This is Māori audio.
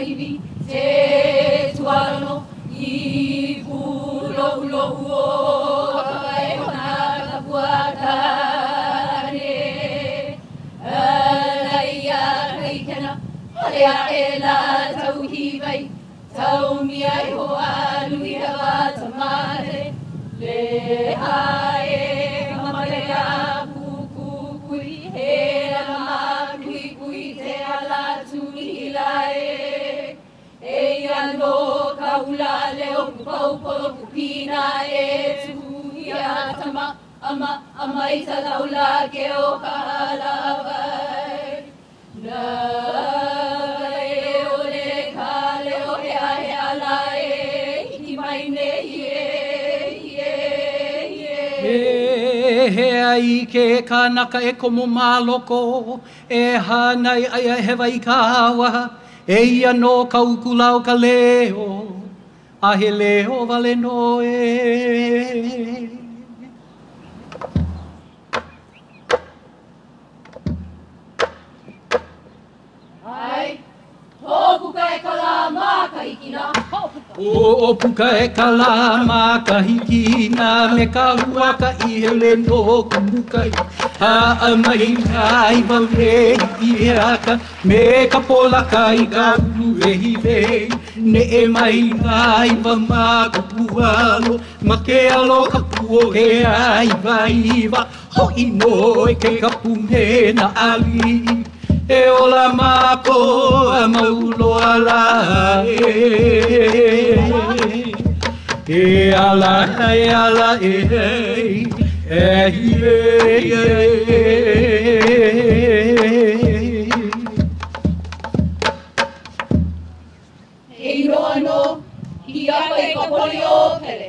iwi te tuano I pulo ulo uo e ona kapuatare Alaia reikena Alea e la tau hiwai Tau mia I ho alui hawa tamare Le hae kamalea puku kui he alama kui kui te ala tui lae E ano kaula leo kupaupo kupina e tui atama ama isa laula ke o kalawai Na e ole kale o he ahe ala e hiki mai ne He ai ke kanaka e komo maloko e hanai ai he vai kawa e ia no kaukulau ka leo a he leo vale noe Ai Hopuka e kalama ka hikina O puka e kalama ka hikina me ka hua ka ihele no kumukai Ha mai ai vale iaka me ka pola kai ka ulu e hive Ne e mai ai va ma ka pualo ma ke alo ka puo he ai vai va Ho ino e ke ka pume na ali E ola mako a maulo ala E ala e ala e E iroa no, hi apa I ka poli o pere.